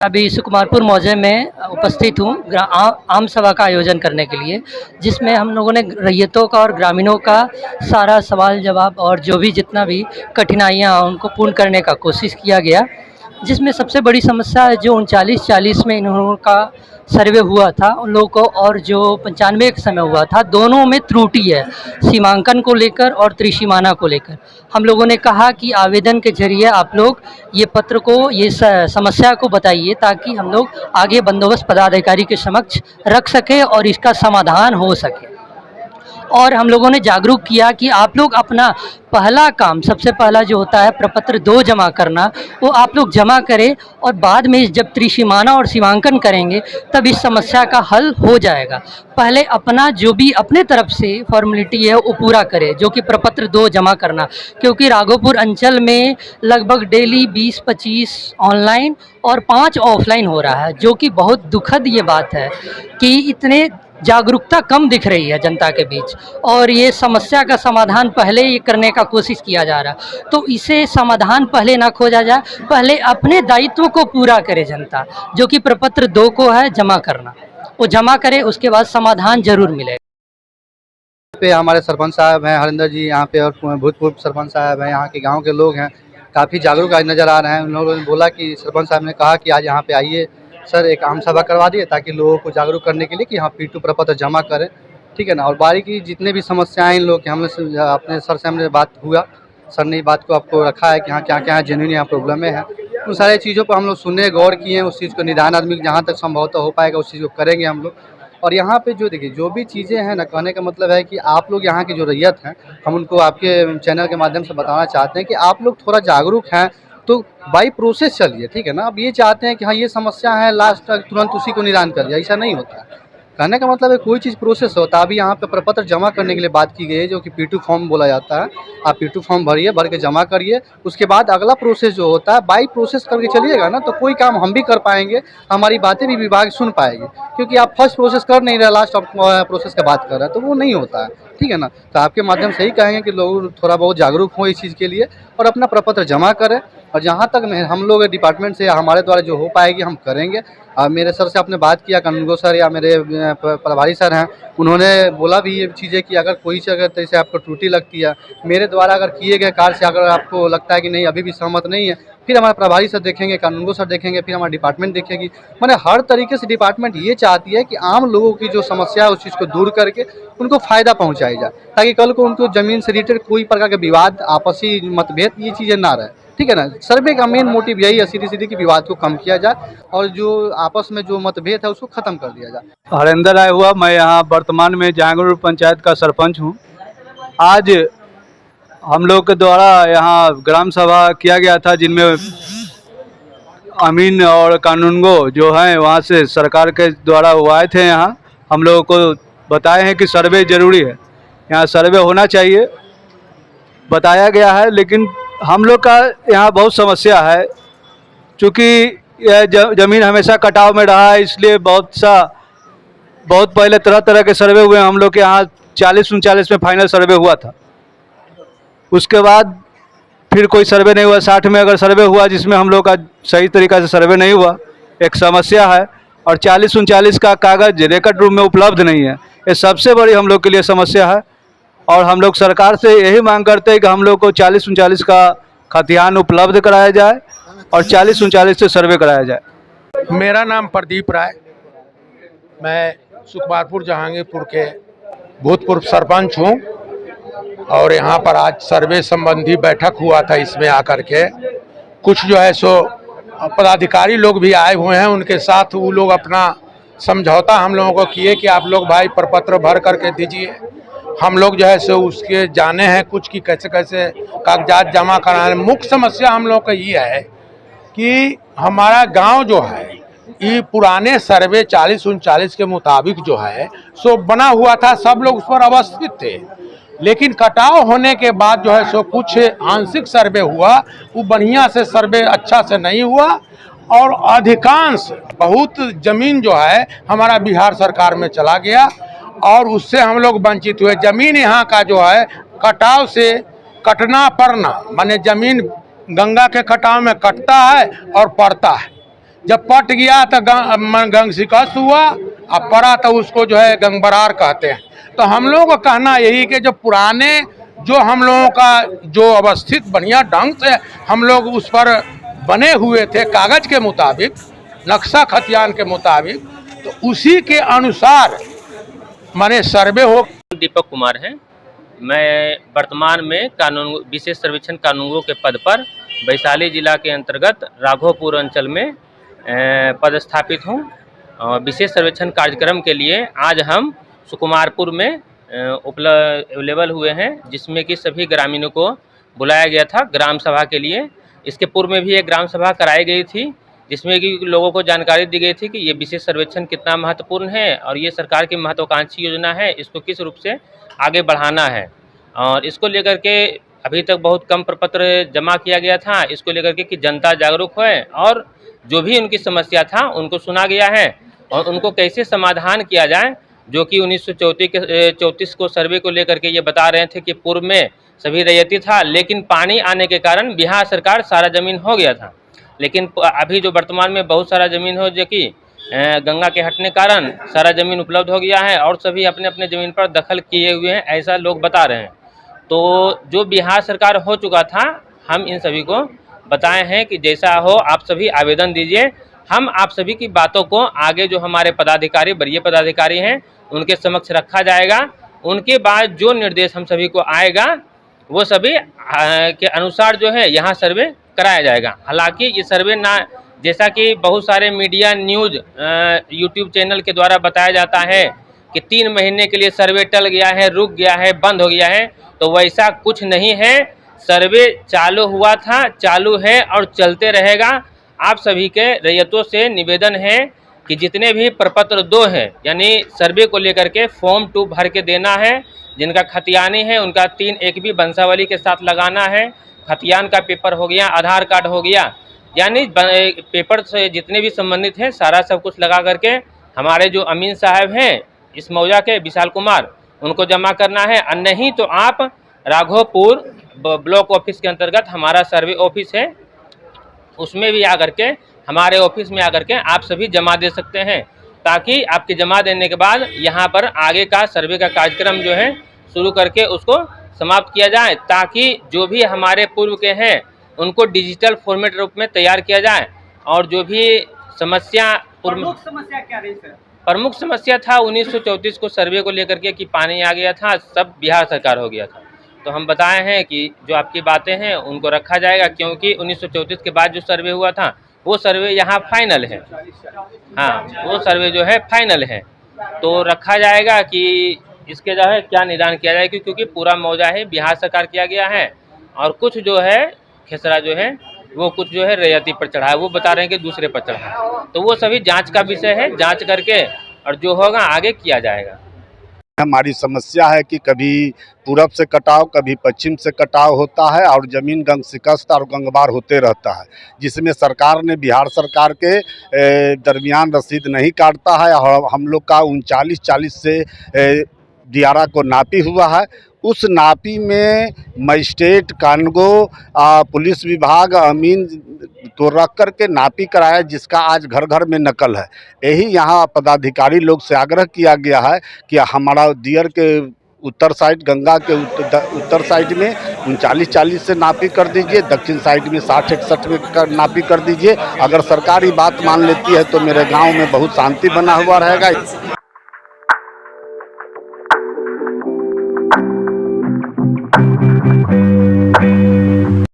अभी सुकुमारपुर मौजे में उपस्थित हूँ आम सभा का आयोजन करने के लिए, जिसमें हम लोगों ने रैयतों का और ग्रामीणों का सारा सवाल जवाब और जो भी जितना भी कठिनाइयाँ उनको पूर्ण करने का कोशिश किया गया। जिसमें सबसे बड़ी समस्या है जो 39-40 में इन लोगों का सर्वे हुआ था उन लोगों को, और जो 95 के समय हुआ था, दोनों में त्रुटि है सीमांकन को लेकर और त्रिसीमाना को लेकर। हम लोगों ने कहा कि आवेदन के जरिए आप लोग ये पत्र को, ये समस्या को बताइए ताकि हम लोग आगे बंदोबस्त पदाधिकारी के समक्ष रख सकें और इसका समाधान हो सके। और हम लोगों ने जागरूक किया कि आप लोग अपना पहला काम, सबसे पहला जो होता है प्रपत्र 2 जमा करना, वो आप लोग जमा करें और बाद में जब त्रिसीमाना और सीमांकन करेंगे तब इस समस्या का हल हो जाएगा। पहले अपना जो भी अपने तरफ से फॉर्मेलिटी है वो पूरा करें, जो कि प्रपत्र 2 जमा करना, क्योंकि राघोपुर अंचल में लगभग डेली 20-25 ऑनलाइन और 5 ऑफलाइन हो रहा है, जो कि बहुत दुखद ये बात है कि इतने जागरूकता कम दिख रही है जनता के बीच, और ये समस्या का समाधान पहले ये करने का कोशिश किया जा रहा है। तो इसे समाधान पहले ना खोजा जाए, पहले अपने दायित्व को पूरा करे जनता, जो कि प्रपत्र 2 को है जमा करना, वो जमा करे, उसके बाद समाधान जरूर मिलेगा। पे हमारे सरपंच साहब हैं हरिंदर जी यहाँ पे, और भूतपूर्व सरपंच साहब हैं, यहाँ के गांव के लोग हैं, काफ़ी जागरूक आज नज़र आ रहे हैं। उन लोगों ने बोला कि सरपंच साहब ने कहा कि आज यहाँ पे आइए सर, एक आम सभा करवा दिए ताकि लोगों को जागरूक करने के लिए कि हाँ P2 प्रपत्र जमा करें, ठीक है ना। और बारीकी जितने भी समस्याएं इन लोग के, हमने अपने सर से हमने बात हुआ, सर ने बात को आपको रखा है कि हाँ क्या क्या है जेन्युइन यहाँ प्रॉब्लम है, उन सारी चीज़ों पर हम लोग सुने, गौर किए, उस चीज़ को निदान आदमी जहाँ तक संभवतः हो पाएगा उस चीज़ को करेंगे हम लोग। और यहाँ पे जो देखिए जो भी चीज़ें हैं ना, कहने का मतलब है कि आप लोग यहाँ की जो रैयत हैं, हम उनको आपके चैनल के माध्यम से बताना चाहते हैं कि आप लोग थोड़ा जागरूक हैं तो बाई प्रोसेस चलिए, ठीक है ना। अब ये चाहते हैं कि हाँ ये समस्या है लास्ट तक तुरंत उसी को निदान कर दिया, ऐसा नहीं होता है। कहने का मतलब है कोई चीज़ प्रोसेस होता है। अभी यहाँ पे प्रपत्र जमा करने के लिए बात की गई है, जो कि P2 फॉर्म बोला जाता है। आप P2 फॉर्म भरिए, भर के जमा करिए, उसके बाद अगला प्रोसेस जो होता है बाई प्रोसेस करके चलिएगा ना, तो कोई काम हम भी कर पाएंगे, हमारी बातें भी विभाग सुन पाएगी। क्योंकि आप फर्स्ट प्रोसेस कर नहीं रहे, लास्ट प्रोसेस का बात कर रहे हैं, तो वो नहीं होता है, ठीक है ना। तो आपके माध्यम से ही कहेंगे कि लोग थोड़ा बहुत जागरूक हों इस चीज़ के लिए और अपना प्रपत्र जमा करें। और जहाँ तक हम लोग डिपार्टमेंट से या हमारे द्वारा जो हो पाएगी हम करेंगे। मेरे सर से आपने बात किया, कानूनगो सर या मेरे प्रभारी सर हैं, उन्होंने बोला भी ये चीज़ें कि अगर कोई से अगर जैसे आपको त्रुटि लगती है मेरे द्वारा अगर किए गए कार्य से, अगर आपको लगता है कि नहीं अभी भी सहमत नहीं है, फिर हमारे प्रभारी सर देखेंगे, कानूनगो सर देखेंगे, फिर हमारा डिपार्टमेंट देखेगी। मैंने हर तरीके से डिपार्टमेंट ये चाहती है कि आम लोगों की जो समस्या है उस चीज़ को दूर करके उनको फ़ायदा पहुँचाई जाए, ताकि कल को उनको ज़मीन से रिलेटेड कोई प्रकार के विवाद, आपसी मतभेद, ये चीज़ें ना रहे, ठीक है ना। सर्वे का मेन मोटिव यही है, सीधी की विवाद को कम किया जाए और जो आपस में जो मतभेद है उसको खत्म कर दिया जाए। हरिंदर राय हुआ, मैं यहाँ वर्तमान में जहांगीरपुर पंचायत का सरपंच हूँ। आज हम लोग के द्वारा यहाँ ग्राम सभा किया गया था, जिनमें अमीन और कानूनगो जो हैं वहाँ से सरकार के द्वारा वो आए थे। यहाँ हम लोगों को बताए हैं कि सर्वे ज़रूरी है, यहाँ सर्वे होना चाहिए, बताया गया है। लेकिन हम लोग का यहाँ बहुत समस्या है, चूँकि यह ज़मीन हमेशा कटाव में रहा है, इसलिए बहुत पहले तरह तरह के सर्वे हुए। हम लोग के यहाँ 40-39 में फाइनल सर्वे हुआ था, उसके बाद फिर कोई सर्वे नहीं हुआ। 60 में अगर सर्वे हुआ जिसमें हम लोग का सही तरीक़ा से सर्वे नहीं हुआ, एक समस्या है। और 40-39 का कागज़ रिकॉर्ड रूम में उपलब्ध नहीं है, ये सबसे बड़ी हम लोग के लिए समस्या है। और हम लोग सरकार से यही मांग करते हैं कि हम लोग को 40-39 का खतियान उपलब्ध कराया जाए और 40-39 से सर्वे कराया जाए। मेरा नाम प्रदीप राय, मैं सुकुमारपुर जहांगीरपुर के भूतपूर्व सरपंच हूँ। और यहाँ पर आज सर्वे संबंधी बैठक हुआ था, इसमें आकर के कुछ जो है सो पदाधिकारी लोग भी आए हुए हैं, उनके साथ वो लोग अपना समझौता हम लोगों को किए कि आप लोग भाई प्रपत्र भर करके दीजिए। हम लोग जो है सो उसके जाने हैं कुछ कि कैसे कैसे कागजात जमा कराने। मुख्य समस्या हम लोग का ये है कि हमारा गांव जो है ये पुराने सर्वे 40-39 के मुताबिक जो है सो बना हुआ था, सब लोग उस पर अवस्थित थे। लेकिन कटाव होने के बाद जो है सो कुछ आंशिक सर्वे हुआ, वो बढ़िया से सर्वे अच्छा से नहीं हुआ और अधिकांश बहुत ज़मीन जो है हमारा बिहार सरकार में चला गया और उससे हम लोग वंचित हुए। ज़मीन यहाँ का जो है कटाव से कटना पड़ना, माने ज़मीन गंगा के कटाव में कटता है और पड़ता है, जब पट गया तो गंग शिकस्त हुआ, अब पड़ा तो उसको जो है गंगबरार कहते हैं। तो हम लोगों का कहना यही कि जो पुराने जो हम लोगों का जो अवस्थित बढ़िया ढंग से हम लोग उस पर बने हुए थे कागज के मुताबिक, नक्शा खतियान के मुताबिक, तो उसी के अनुसार माने सर्वे हो। दीपक कुमार है। मैं वर्तमान में कानून विशेष सर्वेक्षण कानूनगो के पद पर वैशाली जिला के अंतर्गत राघोपुर अंचल में पदस्थापित हूँ। विशेष सर्वेक्षण कार्यक्रम के लिए आज हम सुकुमारपुर में अवेलेबल हुए हैं, जिसमें कि सभी ग्रामीणों को बुलाया गया था ग्राम सभा के लिए। इसके पूर्व में भी एक ग्राम सभा कराई गई थी, जिसमें कि लोगों को जानकारी दी गई थी कि ये विशेष सर्वेक्षण कितना महत्वपूर्ण है और ये सरकार की महत्वाकांक्षी योजना है, इसको किस रूप से आगे बढ़ाना है। और इसको लेकर के अभी तक बहुत कम प्रपत्र जमा किया गया था, इसको लेकर के कि जनता जागरूक होए और जो भी उनकी समस्या था उनको सुना गया है और उनको कैसे समाधान किया जाए। जो कि 1934 को सर्वे को लेकर के ये बता रहे थे कि पूर्व में सभी रैयती था, लेकिन पानी आने के कारण बिहार सरकार सारा ज़मीन हो गया था। लेकिन अभी जो वर्तमान में बहुत सारा ज़मीन हो, जो कि गंगा के हटने कारण सारा ज़मीन उपलब्ध हो गया है और सभी अपने अपने ज़मीन पर दखल किए हुए हैं, ऐसा लोग बता रहे हैं। तो जो बिहार सरकार हो चुका था, हम इन सभी को बताए हैं कि जैसा हो आप सभी आवेदन दीजिए, हम आप सभी की बातों को आगे जो हमारे पदाधिकारी वरीय पदाधिकारी हैं उनके समक्ष रखा जाएगा। उनके बाद जो निर्देश हम सभी को आएगा वो सभी के अनुसार जो है यहाँ सर्वे कराया जाएगा। हालांकि ये सर्वे ना, जैसा कि बहुत सारे मीडिया न्यूज़ यूट्यूब चैनल के द्वारा बताया जाता है कि 3 महीने के लिए सर्वे टल गया है, रुक गया है, बंद हो गया है, तो वैसा कुछ नहीं है। सर्वे चालू हुआ था, चालू है और चलते रहेगा। आप सभी के रैयतों से निवेदन है कि जितने भी प्रपत्र 2 हैं, यानी सर्वे को लेकर के फॉर्म 2 भर के देना है। जिनका खतियानी है उनका 3 एक भी वंशावली के साथ लगाना है। खतियान का पेपर हो गया, आधार कार्ड हो गया, यानी पेपर से जितने भी संबंधित हैं सारा सब कुछ लगा करके हमारे जो अमीन साहब हैं इस मौजा के विशाल कुमार, उनको जमा करना है। और नहीं तो आप राघोपुर ब्लॉक ऑफिस के अंतर्गत हमारा सर्वे ऑफिस है, उसमें भी आकर के हमारे ऑफिस में आकर के आप सभी जमा दे सकते हैं, ताकि आपके जमा देने के बाद यहाँ पर आगे का सर्वे का कार्यक्रम जो है शुरू करके उसको समाप्त किया जाए, ताकि जो भी हमारे पूर्व के हैं उनको डिजिटल फॉर्मेट रूप में तैयार किया जाए। और जो भी समस्या प्रमुख समस्या क्या रही सर? प्रमुख समस्या था 1934 को सर्वे को लेकर के कि पानी आ गया था, सब बिहार सरकार हो गया था। तो हम बताए हैं कि जो आपकी बातें हैं उनको रखा जाएगा, क्योंकि 1934 के बाद जो सर्वे हुआ था वो सर्वे यहाँ फाइनल है। हाँ, वो सर्वे जो है फाइनल है, तो रखा जाएगा कि इसके जो है क्या निदान किया जाए, क्योंकि पूरा मौजा है बिहार सरकार किया गया है और कुछ जो है खेसरा जो है वो कुछ जो है रैयती पर चढ़ा है, वो बता रहे हैं कि दूसरे पर चढ़ा है। तो वो सभी जांच का विषय है, जांच करके और जो होगा आगे किया जाएगा। हमारी समस्या है कि कभी पूरब से कटाव, कभी पश्चिम से कटाव होता है और ज़मीन गंग शिकस्त और गंगबार होते रहता है, जिसमें सरकार ने बिहार सरकार के दरमियान रसीद नहीं काटता है। और हम लोग का 3940 से दियारा को नापी हुआ है। उस नापी में मजिस्ट्रेट, कानगो, पुलिस विभाग, अमीन को रख कर के नापी कराया, जिसका आज घर घर में नकल है। यही यहाँ पदाधिकारी लोग से आग्रह किया गया है कि हमारा दियर के उत्तर साइड, गंगा के उत्तर साइड में 3940 से नापी कर दीजिए, दक्षिण साइड में 6061 में नापी कर दीजिए। अगर सरकार ये बात मान लेती है तो मेरे गाँव में बहुत शांति बना हुआ रहेगा।